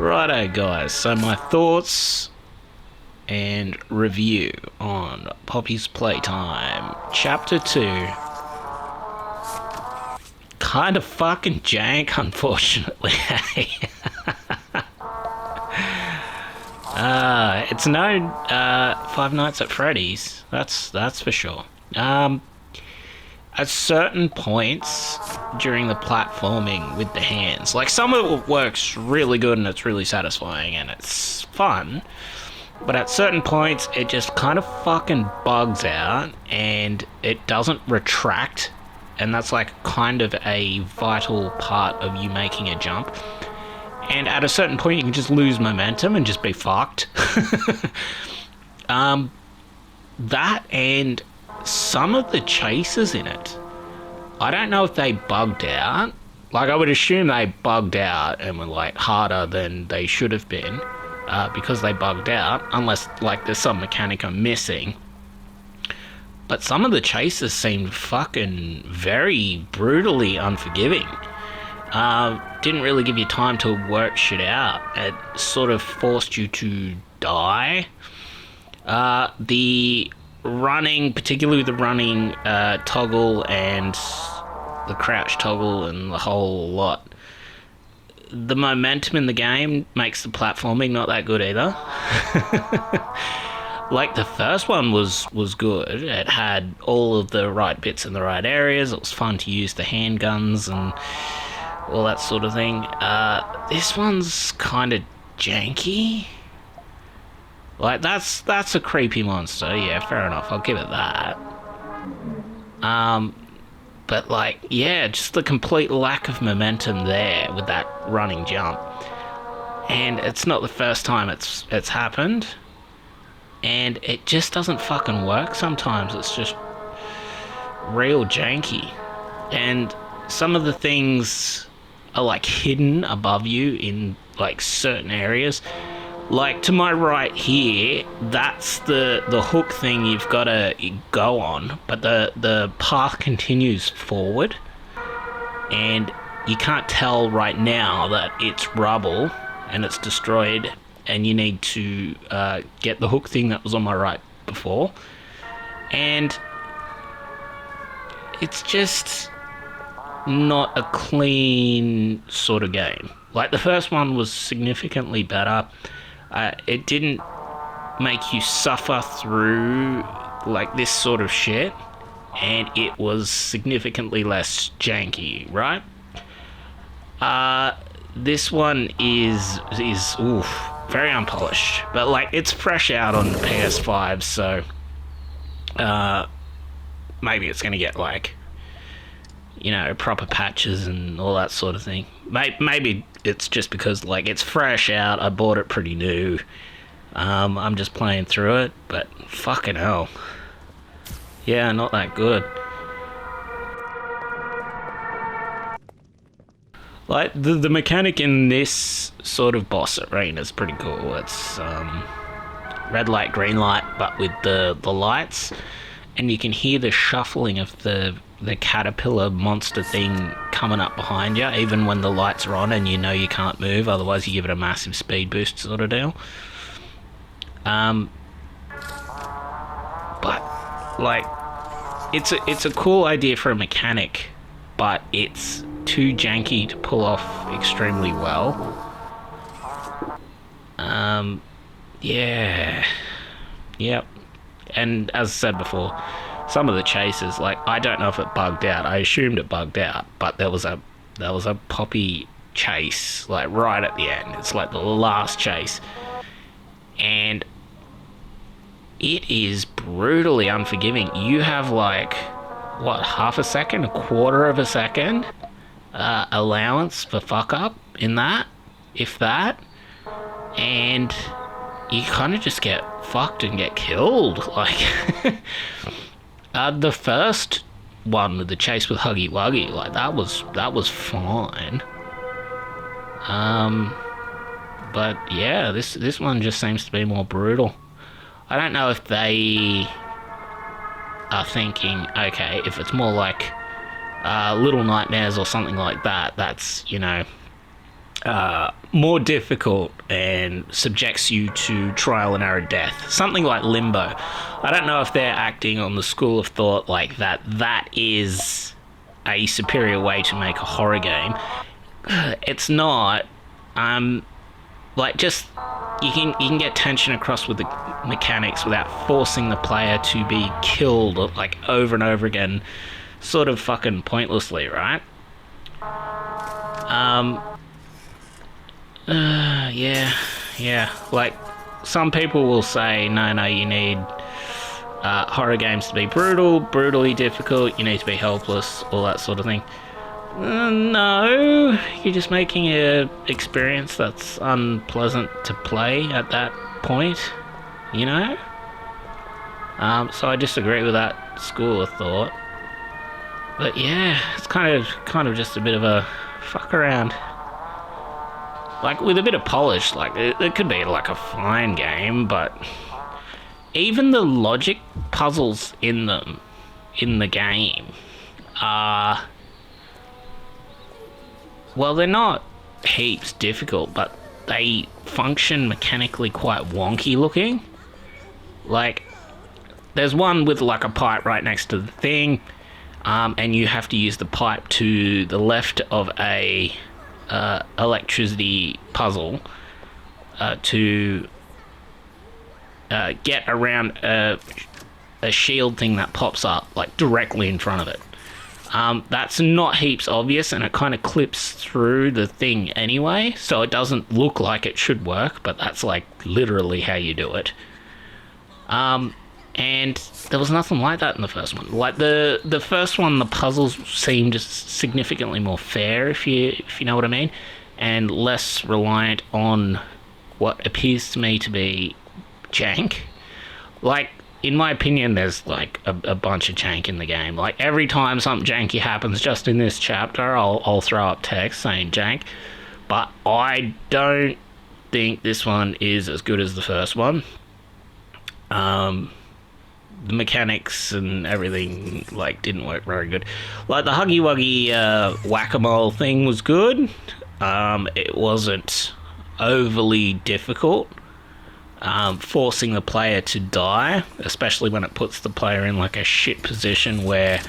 Righto, guys. So my thoughts and review on Poppy's Playtime, Chapter 2. Kind of fucking jank, unfortunately. It's no Five Nights at Freddy's. That's for sure. At certain points during the platforming with the hands, like some of it works really good and it's really satisfying and it's fun, but at certain points it just kind of fucking bugs out and it doesn't retract, and that's like kind of a vital part of you making a jump. And at a certain point you can just lose momentum and just be fucked. That and some of the chases in it, I don't know if they bugged out. Like, I would assume they bugged out and were like harder than they should have been, because they bugged out, unless like there's some mechanic I'm missing. But some of the chases seemed fucking very brutally unforgiving. Didn't really give you time to work shit out. It sort of forced you to die. The running, particularly the running toggle and the crouch toggle and the whole lot, the momentum in the game makes the platforming not that good either. Like, the first one was good. It had all of the right bits in the right areas. It was fun to use the handguns and all that sort of thing. This one's kind of janky. Like, that's a creepy monster, yeah, fair enough, I'll give it that. But like, yeah, just the complete lack of momentum there with that running jump. And it's not the first time it's happened. And it just doesn't fucking work sometimes. It's just real janky. And some of the things are like hidden above you in like certain areas. Like, to my right here, that's the hook thing you've got to go on, but the path continues forward, and you can't tell right now that it's rubble and it's destroyed, and you need to get the hook thing that was on my right before. And it's just not a clean sort of game. Like, the first one was significantly better. It didn't make you suffer through like this sort of shit, and it was significantly less janky, right? This one is very unpolished, but like, it's fresh out on the PS5, so maybe it's gonna get like, you know, proper patches and all that sort of thing. Maybe it's just because like it's fresh out, I bought it pretty new. I'm just playing through it, but fucking hell. Yeah, not that good. Like, the mechanic in this sort of boss arena is pretty cool. It's red light, green light, but with the lights, and you can hear the shuffling of the caterpillar monster thing coming up behind you, even when the lights are on and you know you can't move, otherwise you give it a massive speed boost sort of deal. But like, it's a cool idea for a mechanic, but it's too janky to pull off extremely well. Yeah. Yep. And as I said before, some of the chases, like, I don't know if it bugged out. I assumed it bugged out, but there was a Poppy chase, like, right at the end. It's like the last chase. And it is brutally unforgiving. You have, like, what, half a second, a quarter of a second allowance for fuck up in that, if that. And you kind of just get fucked and get killed. Like, the first one with the chase with Huggy Wuggy, like, that was fine. But yeah, this one just seems to be more brutal. I don't know if they are thinking, okay, if it's more like Little Nightmares or something like that, that's, you know, more difficult and subjects you to trial and error death. Something like Limbo. I don't know if they're acting on the school of thought like that is a superior way to make a horror game. It's not. Like, just you can get tension across with the mechanics without forcing the player to be killed like over and over again, sort of fucking pointlessly, right? Yeah. Like, some people will say, no, you need horror games to be brutally difficult, you need to be helpless, all that sort of thing. No, you're just making an experience that's unpleasant to play at that point, you know? So I disagree with that school of thought. But yeah, it's kind of just a bit of a fuck around. Like, with a bit of polish, like, it could be like a fine game, but even the logic puzzles in the game are, well, they're not heaps difficult, but they function mechanically quite wonky looking. Like, there's one with like a pipe right next to the thing, and you have to use the pipe to the left of a electricity puzzle to get around a shield thing that pops up like directly in front of it. That's not heaps obvious, and it kind of clips through the thing anyway, so it doesn't look like it should work, but that's like literally how you do it. And there was nothing like that in the first one. Like, the first one, the puzzles seemed significantly more fair, if you know what I mean, and less reliant on what appears to me to be jank. Like, in my opinion, there's like a bunch of jank in the game. Like, every time something janky happens, just in this chapter, I'll throw up text saying jank. But I don't think this one is as good as the first one. The mechanics and everything, like, didn't work very good. Like, the Huggy Wuggy whack-a-mole thing was good. It wasn't overly difficult. Forcing the player to die, especially when it puts the player in like a shit position where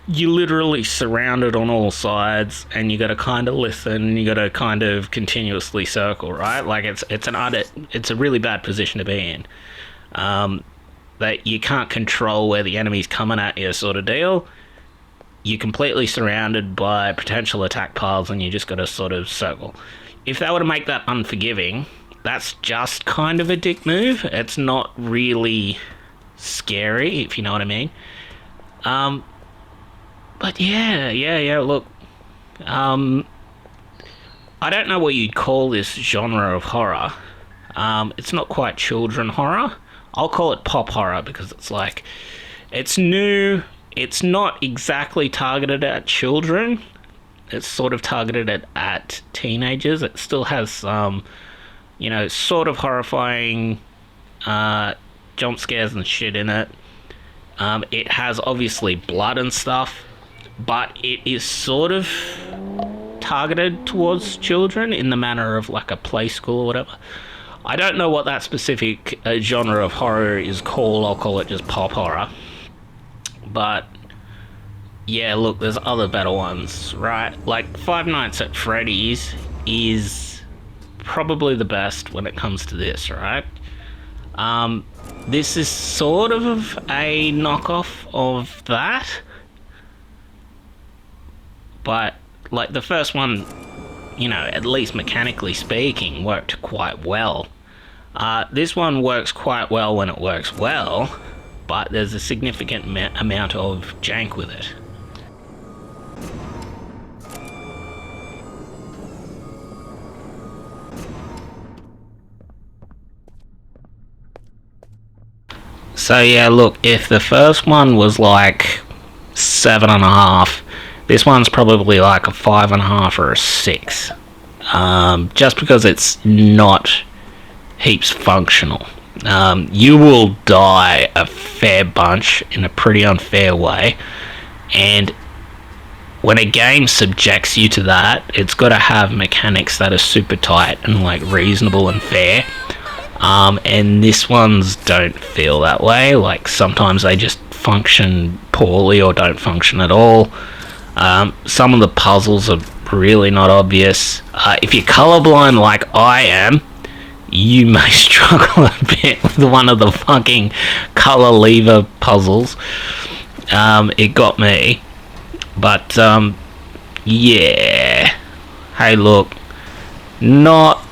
you're literally surrounded on all sides and you gotta kind of listen, you gotta kind of continuously circle, right? Like, it's a really bad position to be in. That you can't control where the enemy's coming at you, sort of deal. You're completely surrounded by potential attack paths and you just gotta sort of circle. If they were to make that unforgiving, that's just kind of a dick move. It's not really scary, if you know what I mean. But yeah, look. I don't know what you'd call this genre of horror. It's not quite children horror. I'll call it pop horror because it's like, it's new. It's not exactly targeted at children. It's sort of targeted at teenagers. It still has some, sort of horrifying jump scares and shit in it. It has obviously blood and stuff, but it is sort of targeted towards children in the manner of like a play school or whatever. I don't know what that specific genre of horror is called. I'll call it just pop horror. But yeah, look, there's other better ones, right? Like, Five Nights at Freddy's is probably the best when it comes to this, right? This is sort of a knockoff of that. But, like, the first one, at least mechanically speaking, worked quite well. This one works quite well when it works well, but there's a significant amount of jank with it. So yeah, look, if the first one was like 7.5, this one's probably like a 5.5 or a 6. Just because it's not heaps functional. You will die a fair bunch in a pretty unfair way, and when a game subjects you to that, it's got to have mechanics that are super tight and like reasonable and fair. And this ones don't feel that way. Like sometimes they just function poorly or don't function at all. Some of the puzzles are really not obvious. If you're colorblind like I am, you may struggle a bit with one of the fucking color lever puzzles. It got me. But, yeah. Hey, look. Not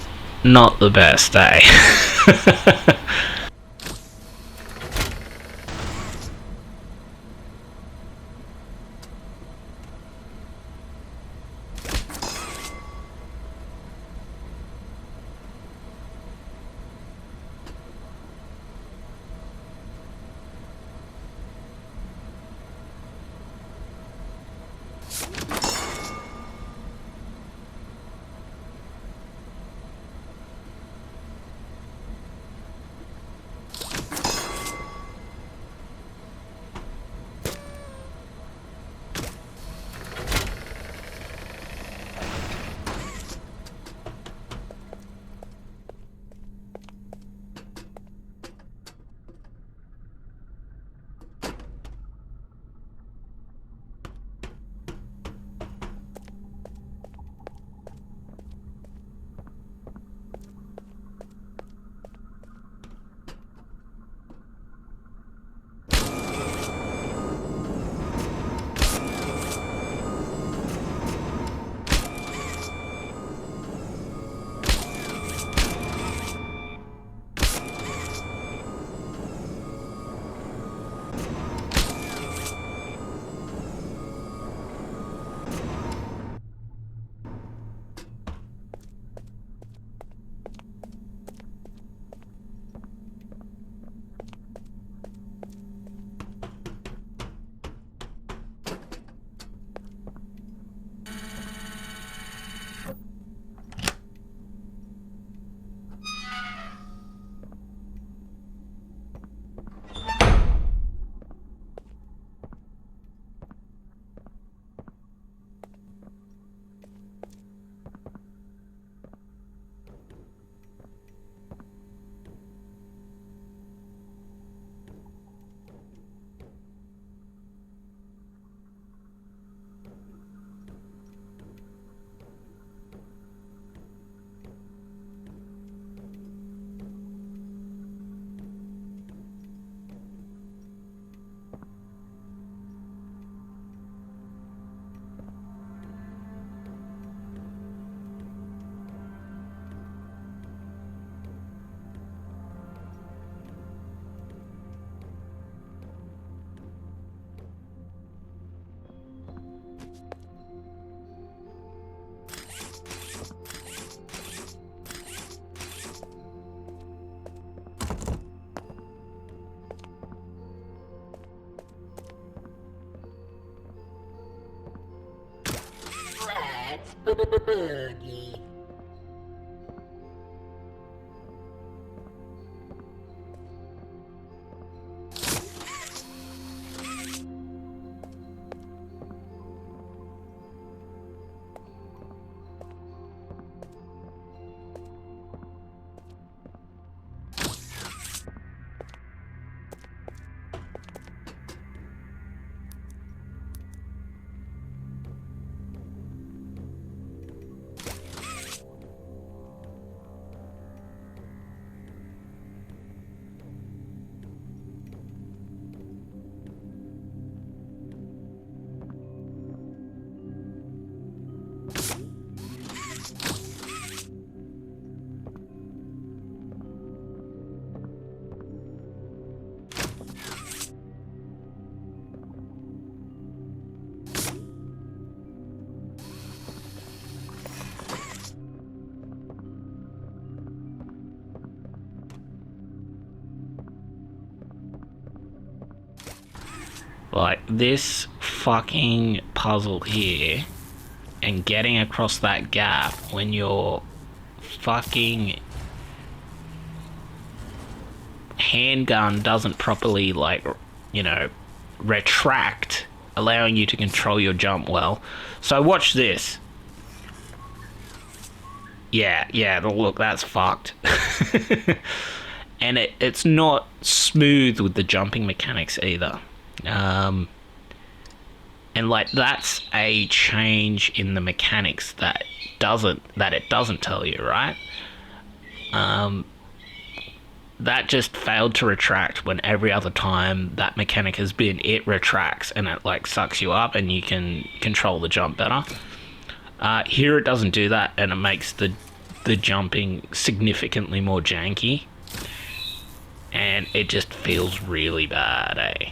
the best, eh? Boogie. Like, this fucking puzzle here, and getting across that gap when your fucking handgun doesn't properly, like, you know, retract allowing you to control your jump well. So watch this. Yeah, look, that's fucked. And it's not smooth with the jumping mechanics either. And like, that's a change in the mechanics that it doesn't tell you, right? That just failed to retract when every other time that mechanic has been, it retracts and it like sucks you up and you can control the jump better. Here it doesn't do that, and it makes the jumping significantly more janky, and it just feels really bad, eh?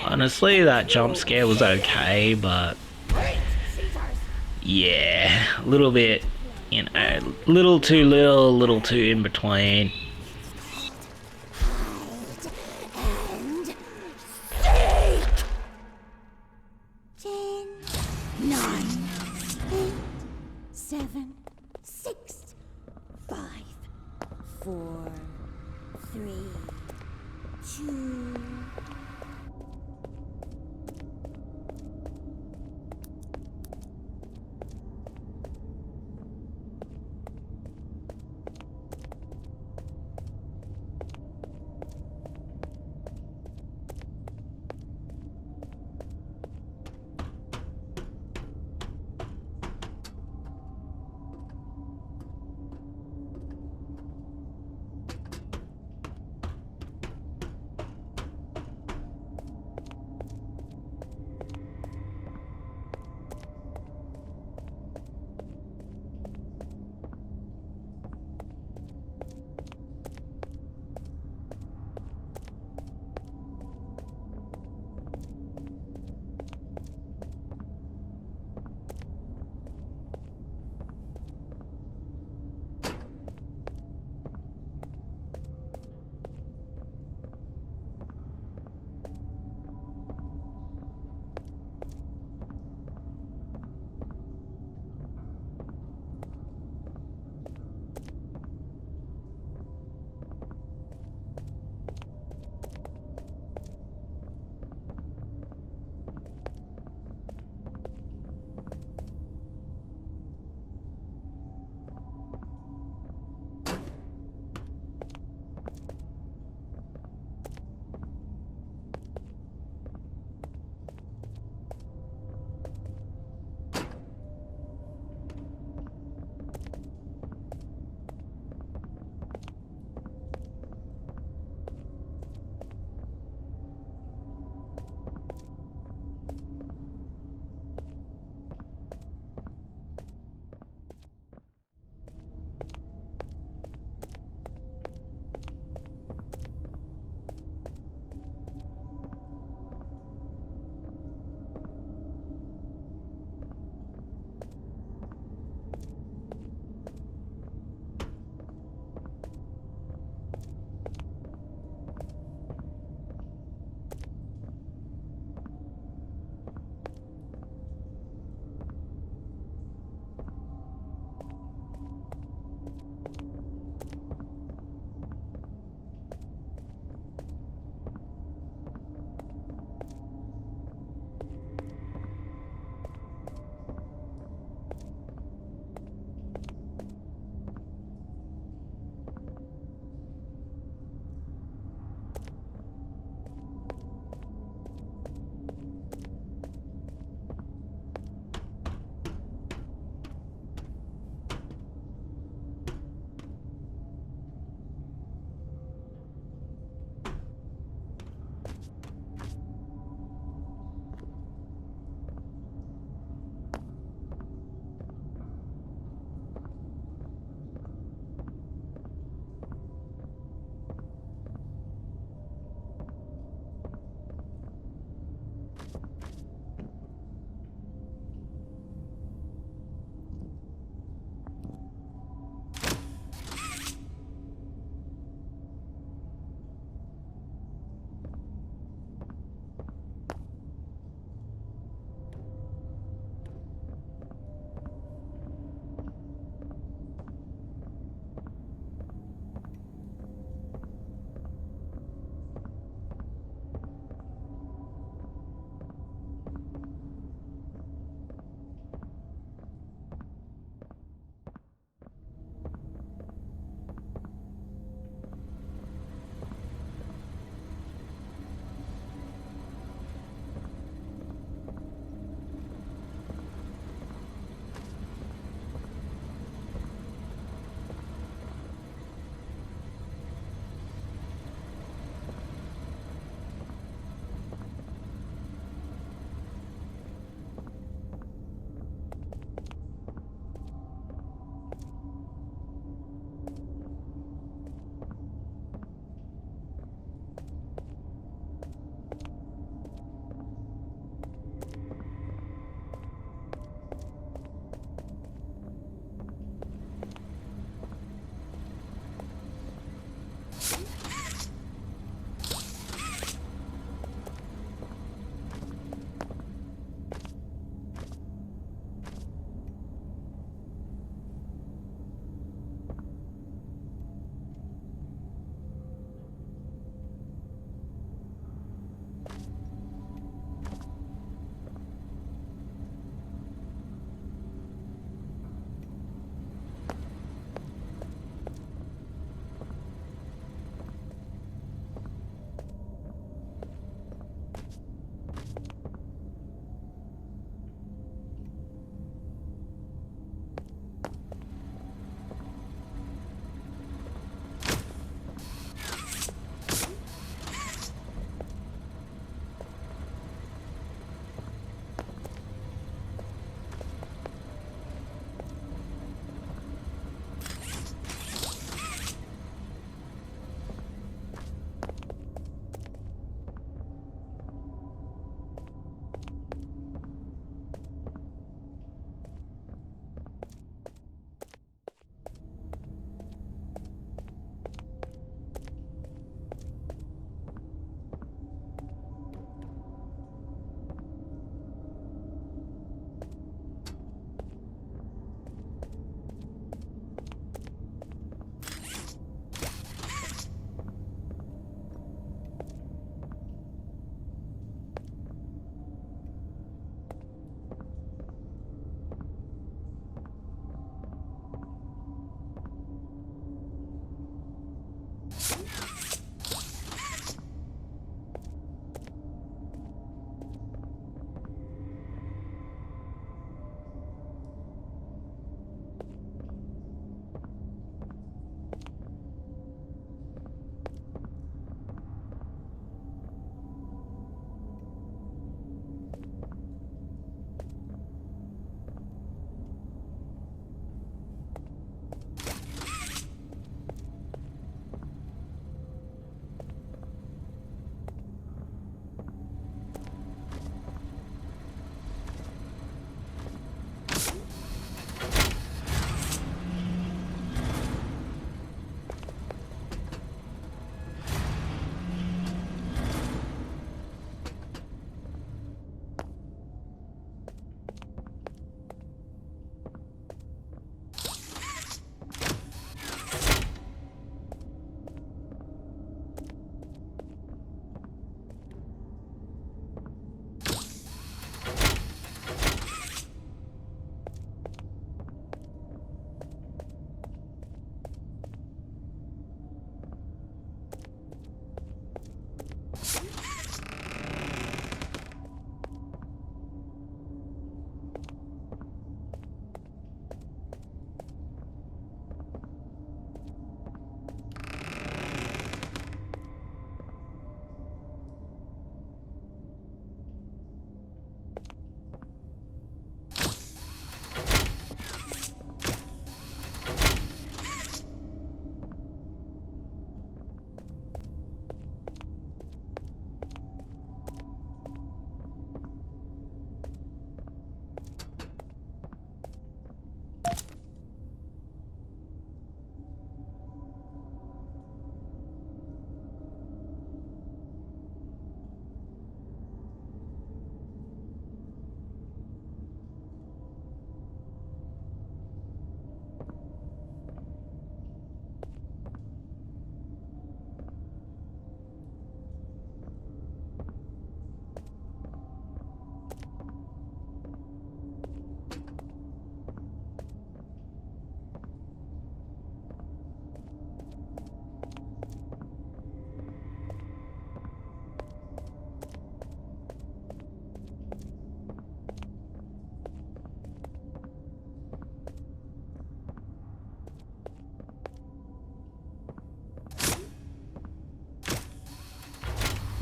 Honestly, that jump scare was okay, but yeah, a little bit, little too little, little too in between.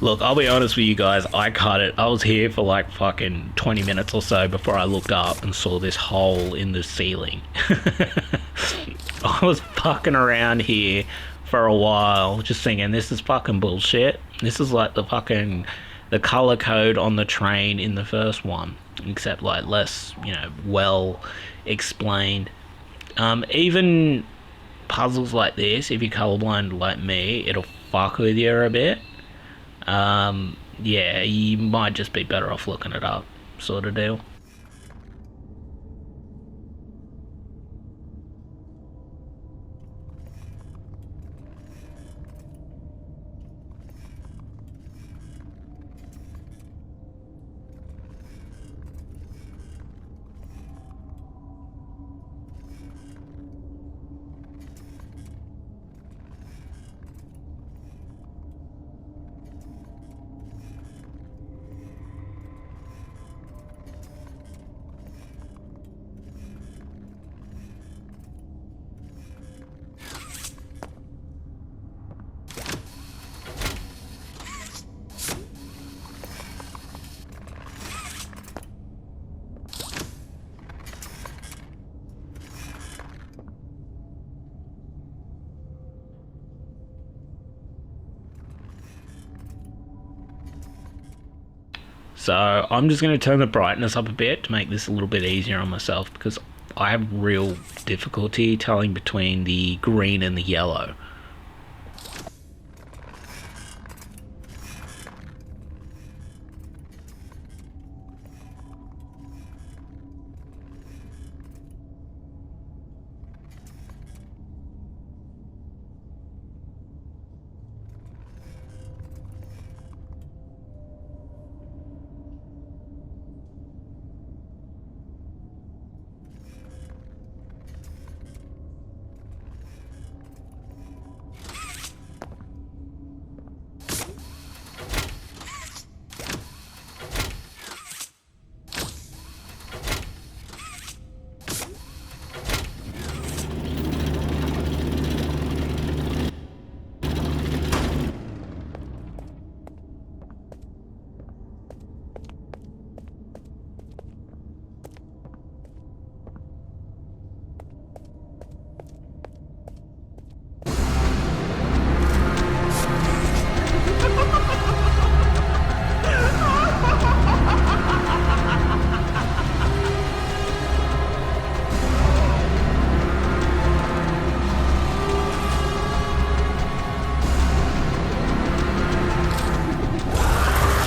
Look, I'll be honest with you guys, I cut it. I was here for like fucking 20 minutes or so before I looked up and saw this hole in the ceiling. I was fucking around here for a while, just thinking, this is fucking bullshit. This is like the color code on the train in the first one, except like less, well explained. Even puzzles like this, if you're colorblind like me, it'll fuck with you a bit. Yeah, you might just be better off looking it up, sort of deal. So I'm just going to turn the brightness up a bit to make this a little bit easier on myself because I have real difficulty telling between the green and the yellow.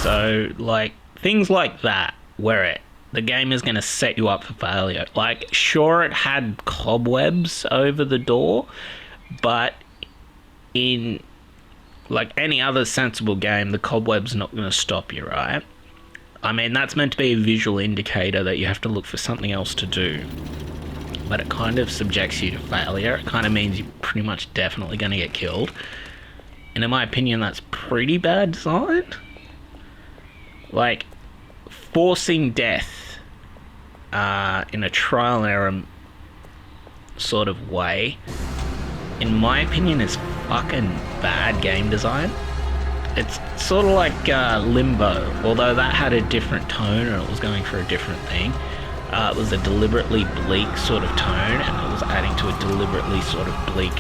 So, like, things like that, where the game is going to set you up for failure. Like, sure, it had cobwebs over the door, but in, like, any other sensible game, the cobweb's not going to stop you, right? I mean, that's meant to be a visual indicator that you have to look for something else to do. But it kind of subjects you to failure. It kind of means you're pretty much definitely going to get killed. And in my opinion, that's pretty bad design. Like, forcing death in a trial and error sort of way, in my opinion, is fucking bad game design. It's sort of like Limbo, although that had a different tone and it was going for a different thing. It was a deliberately bleak sort of tone and it was adding to a deliberately sort of bleak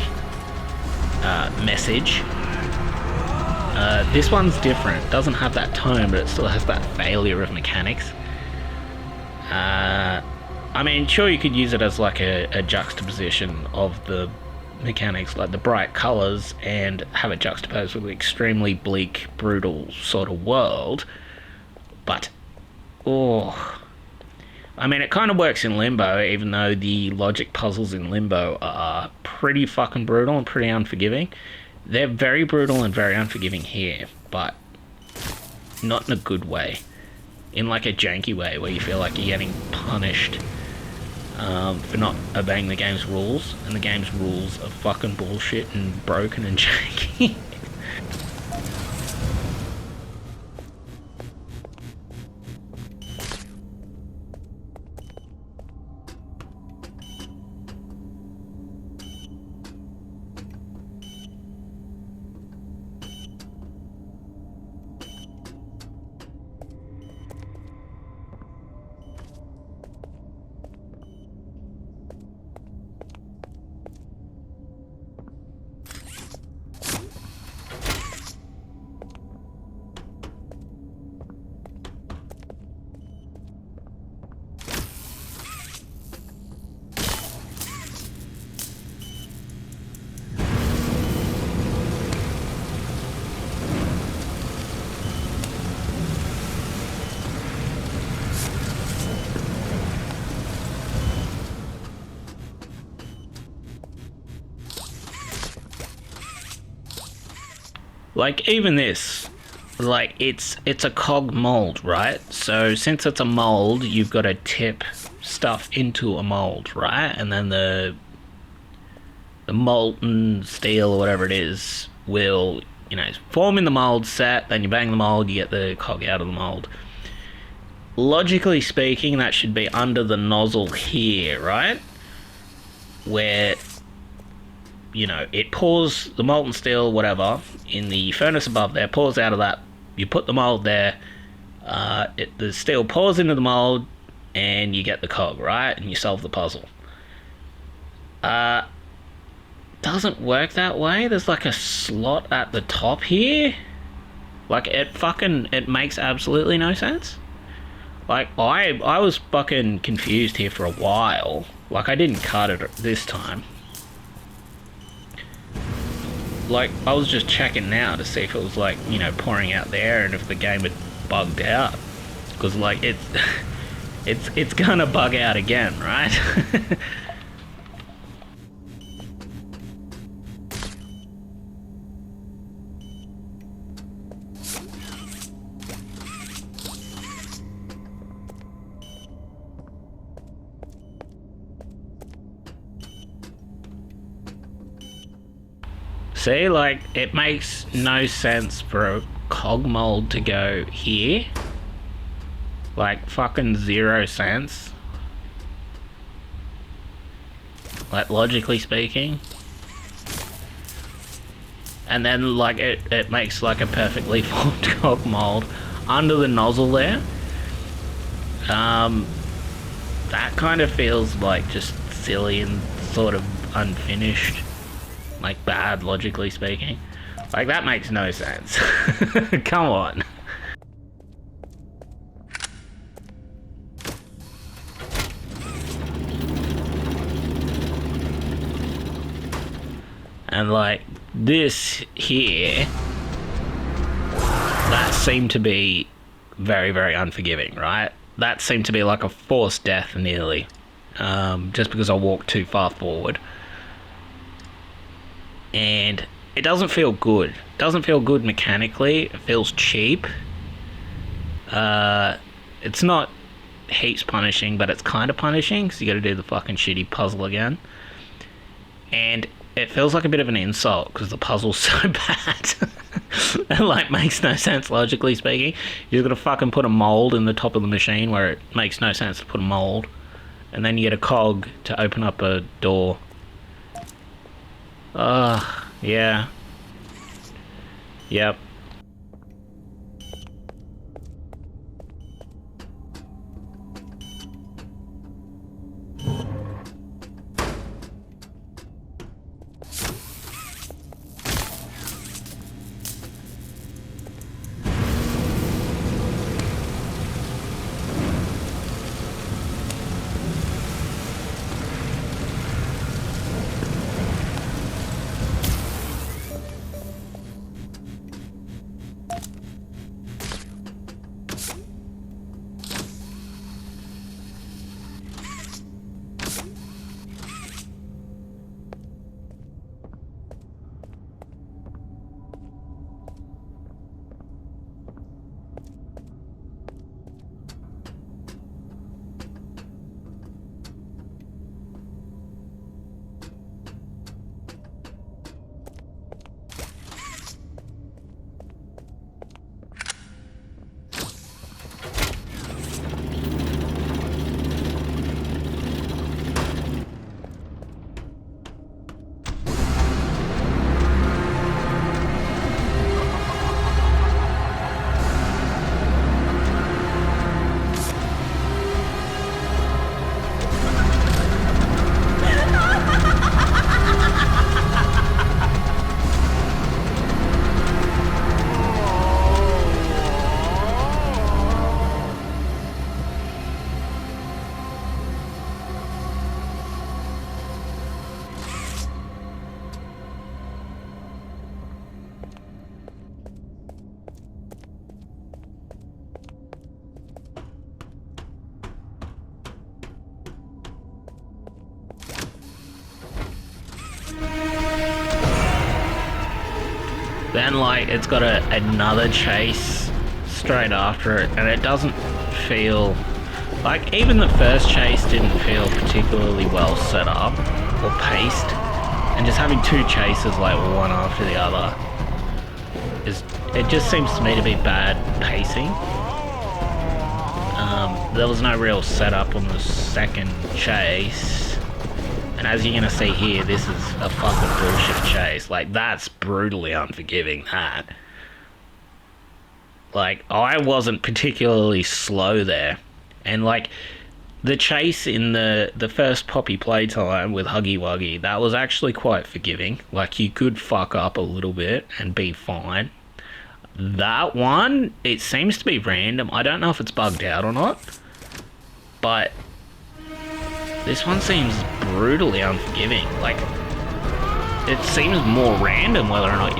message. This one's different. It doesn't have that tone, but it still has that failure of mechanics. I mean, sure, you could use it as like a juxtaposition of the mechanics, like the bright colours, and have it juxtaposed with an extremely bleak, brutal sort of world. But, oh... I mean, it kind of works in Limbo, even though the logic puzzles in Limbo are pretty fucking brutal and pretty unforgiving. They're very brutal and very unforgiving here, but not in a good way. In like a janky way, where you feel like you're getting punished for not obeying the game's rules, and the game's rules are fucking bullshit and broken and janky. Like, even this, like, it's a cog mold, right? So since it's a mold, you've got to tip stuff into a mold, right? And then the molten steel or whatever it is will, form in the mold set, then you bang the mold, you get the cog out of the mold. Logically speaking, that should be under the nozzle here, right? Where, it pours the molten steel, whatever, in the furnace above there, pours out of that. You put the mold there, the steel pours into the mold, and you get the cog, right? And you solve the puzzle. Doesn't work that way. There's like a slot at the top here. Like, it makes absolutely no sense. Like, I was fucking confused here for a while. Like, I didn't cut it this time. Like, I was just checking now to see if it was, like, pouring out there and if the game had bugged out. Because, like, it's gonna bug out again, right? See, like, it makes no sense for a cog mold to go here. Like, fucking 0 sense. Like, logically speaking. And then, like, it makes, like, a perfectly formed cog mold under the nozzle there. That kind of feels, like, just silly and sort of unfinished. Like, bad, logically speaking. Like, that makes no sense. Come on. And, like, this here, that seemed to be very, very unforgiving, right? That seemed to be like a forced death, nearly. Just because I walked too far forward. And it doesn't feel good. It doesn't feel good mechanically. It feels cheap. It's not heaps punishing, but it's kind of punishing, because you got to do the fucking shitty puzzle again. And it feels like a bit of an insult, because the puzzle's so bad. It, like, makes no sense, logically speaking. You're gonna fucking put a mold in the top of the machine where it makes no sense to put a mold. And then you get a cog to open up a door. Yeah. Yep. Then, like, it's got another chase straight after it, and it doesn't feel... Like, even the first chase didn't feel particularly well set up or paced. And just having two chases, like, one after the other, it just seems to me to be bad pacing. There was no real setup on the second chase. And as you're gonna see here, this is a fucking bullshit chase. Like, that's brutally unforgiving, that. Like, I wasn't particularly slow there. And, like, the chase in the first Poppy Playtime with Huggy Wuggy, that was actually quite forgiving. Like, you could fuck up a little bit and be fine. That one, it seems to be random. I don't know if it's bugged out or not. But this one seems brutally unforgiving. Like, it seems more random whether or not,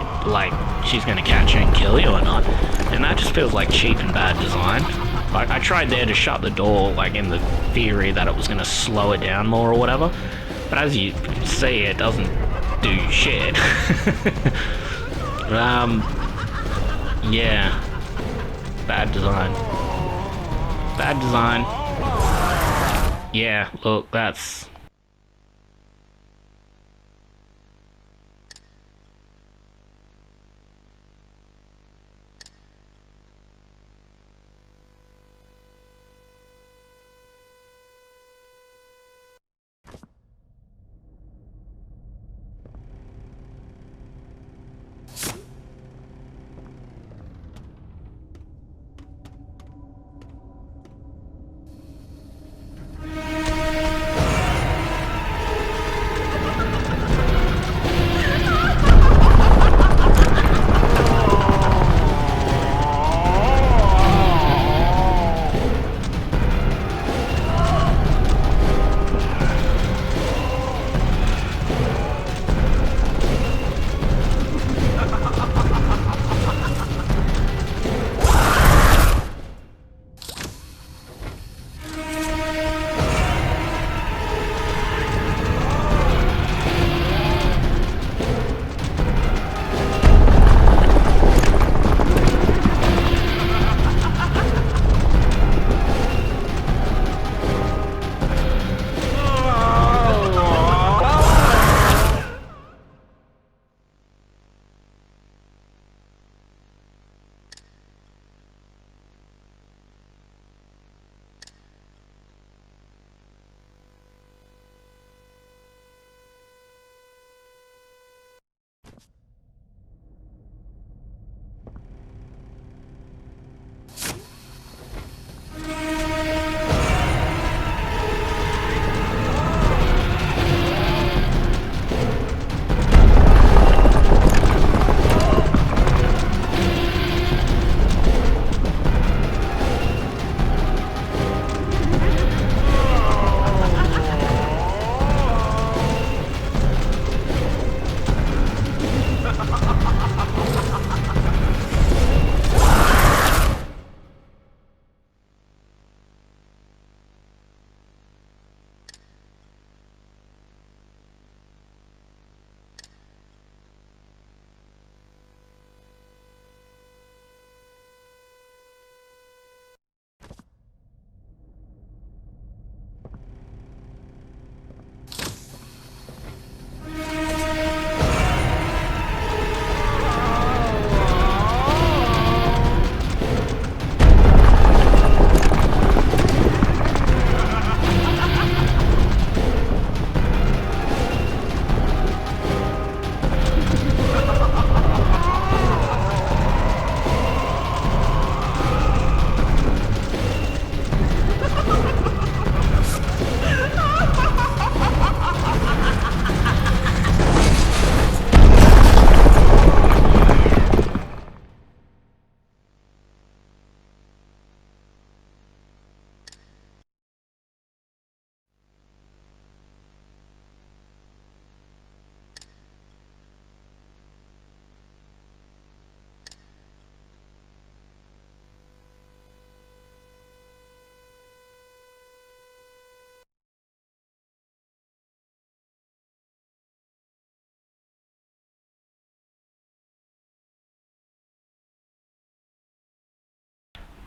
she's going to catch you and kill you or not. And that just feels like cheap and bad design. Like, I tried there to shut the door, like, in the theory that it was going to slow it down more or whatever. But as you can see, it doesn't do shit. Yeah. Bad design. Bad design. Yeah, look, that's...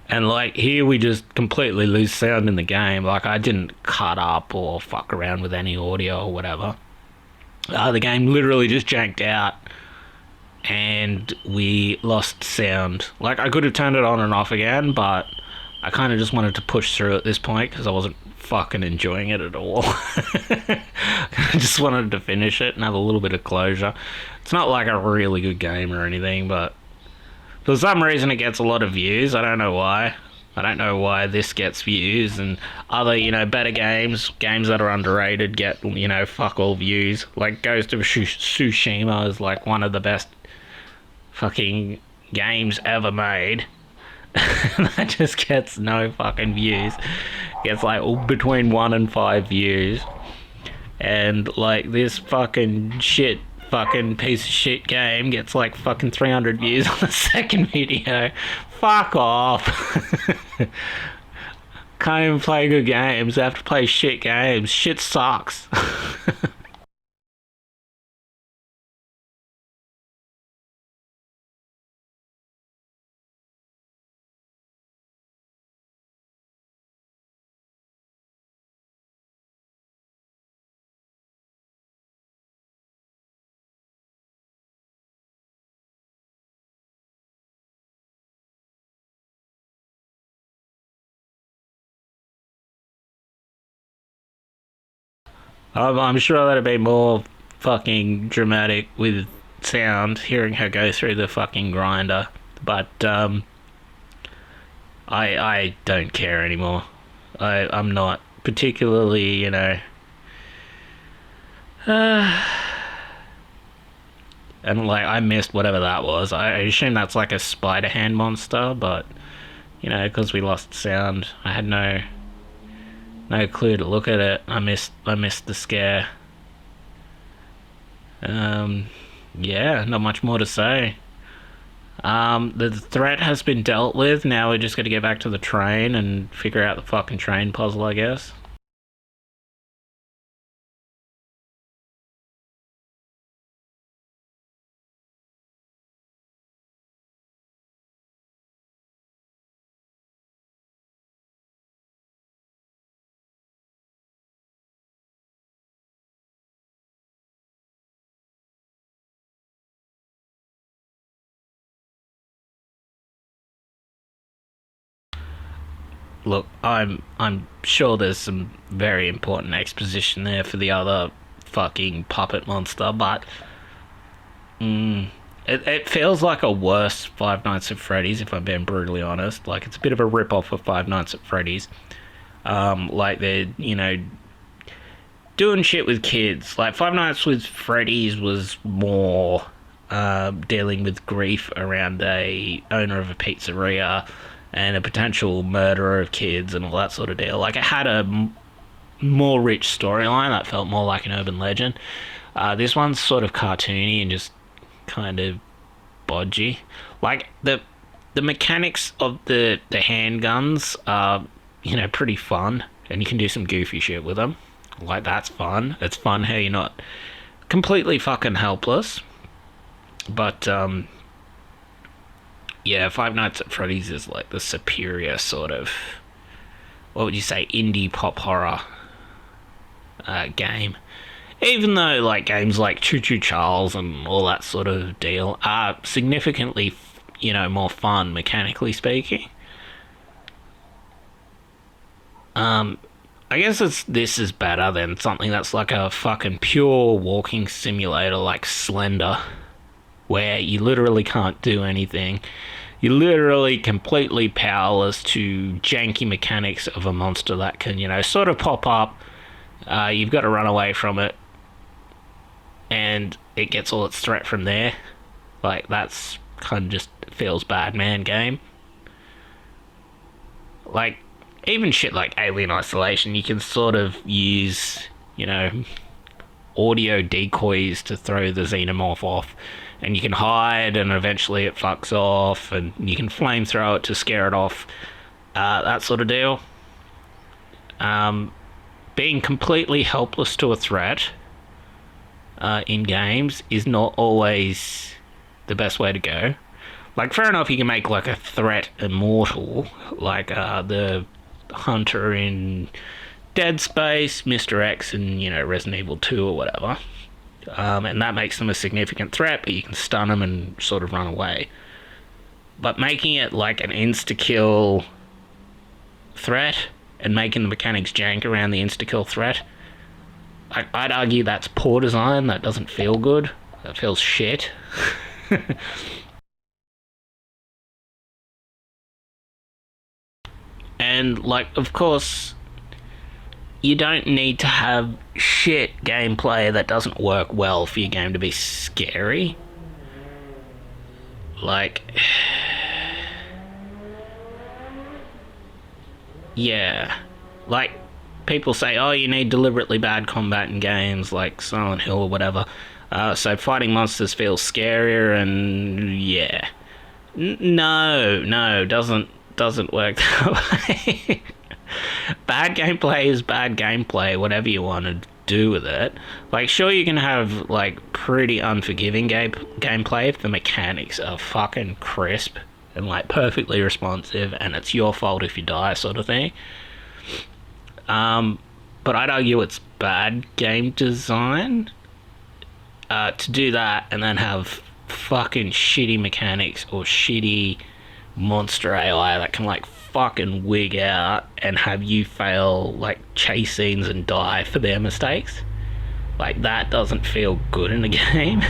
And like here we just completely lose sound in the game. Like I didn't cut up or fuck around with any audio or whatever. The game literally just janked out and we lost sound. Like I could have turned it on and off again, but I kind of just wanted to push through at this point because I wasn't fucking enjoying it at all. I just wanted to finish it and have a little bit of closure. It's not like a really good game or anything, but for some reason it gets a lot of views. I don't know why. I don't know why this gets views and other, better games that are underrated get, fuck all views. Like Ghost of Tsushima is like one of the best fucking games ever made. That just gets no fucking views. Gets like between 1 and 5 views. And like this fucking piece of shit game gets like fucking 300 views on the second video. Fuck off. Can't even play good games. I have to play shit games. Shit sucks. I'm sure that'd be more fucking dramatic with sound, hearing her go through the fucking grinder. But I don't care anymore. I'm not particularly, and like I missed whatever that was. I assume that's like a spider hand monster, but because we lost sound, I had no clue to look at it. I missed the scare. Yeah, not much more to say. The threat has been dealt with. Now we're just gonna get back to the train and figure out the fucking train puzzle, I guess. Look, I'm sure there's some very important exposition there for the other fucking puppet monster, but it feels like a worse Five Nights at Freddy's, if I'm being brutally honest. Like it's a bit of a rip off of Five Nights at Freddy's. Like they're doing shit with kids. Like Five Nights with Freddy's was more dealing with grief around a owner of a pizzeria and a potential murderer of kids and all that sort of deal. Like it had a more rich storyline that felt more like an urban legend. This one's sort of cartoony and just kind of bodgy. Like the mechanics of the handguns are pretty fun, and you can do some goofy shit with them. Like that's fun. It's fun how you're not completely fucking helpless. But yeah, Five Nights at Freddy's is like the superior sort of, what would you say, indie pop horror game. Even though like games like Choo Choo Charles and all that sort of deal are significantly, more fun mechanically speaking. I guess this is better than something that's like a fucking pure walking simulator like Slender, where you literally can't do anything. You're literally completely powerless to janky mechanics of a monster that can, sort of pop up. You've got to run away from it, and it gets all its threat from there. Like, that's kind of just feels bad, man, game. Like, even shit like Alien Isolation, you can sort of use, audio decoys to throw the xenomorph off, and you can hide and eventually it fucks off, and you can flamethrow it to scare it off, that sort of deal. Being completely helpless to a threat in games is not always the best way to go. Like, fair enough, you can make like a threat immortal, like the hunter in Dead Space, Mr. X in, Resident Evil 2 or whatever. And that makes them a significant threat, but you can stun them and sort of run away. But making it like an insta-kill threat and making the mechanics jank around the insta-kill threat, I'd argue that's poor design. That doesn't feel good. That feels shit. And, like, of course, you don't need to have shit gameplay that doesn't work well for your game to be scary. Like, yeah. Like, people say, oh, you need deliberately bad combat in games like Silent Hill or whatever. So fighting monsters feels scarier, and yeah. No, doesn't work that way. Bad gameplay is bad gameplay, whatever you want to do with it. Like, sure, you can have, like, pretty unforgiving gameplay if the mechanics are fucking crisp and, like, perfectly responsive, and it's your fault if you die, sort of thing. But I'd argue it's bad game design to do that and then have fucking shitty mechanics or shitty monster AI that can, like, fucking wig out and have you fail, like, chase scenes and die for their mistakes. Like, that doesn't feel good in a game.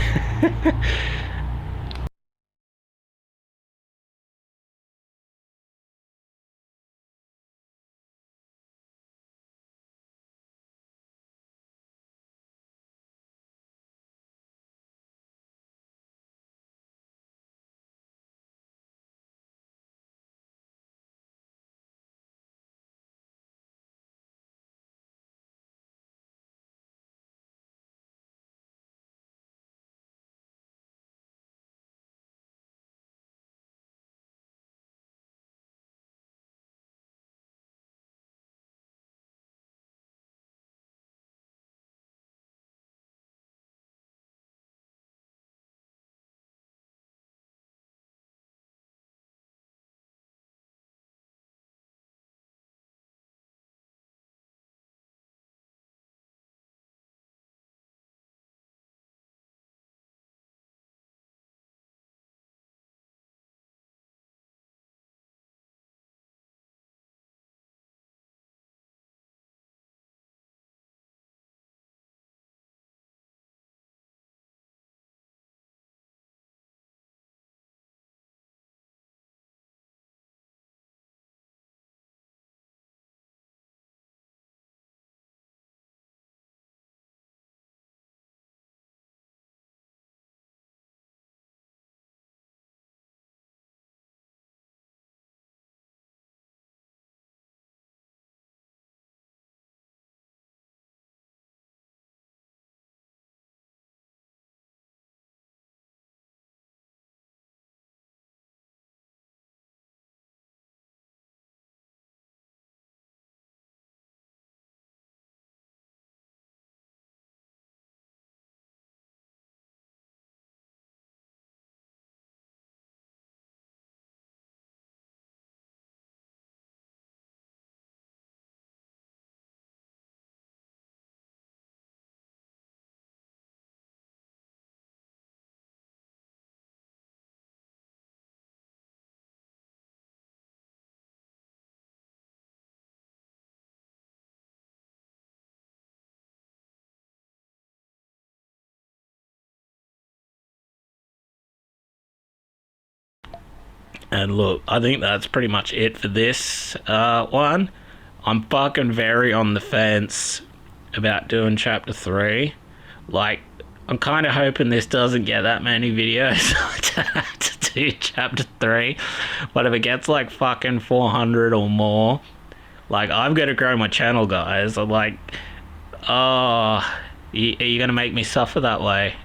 And look, I think that's pretty much it for this one. I'm fucking very on the fence about doing chapter 3. Like, I'm kind of hoping this doesn't get that many videos to do chapter 3. But if it gets like fucking 400 or more, like, I've got to grow my channel, guys. I'm like, oh, are you going to make me suffer that way?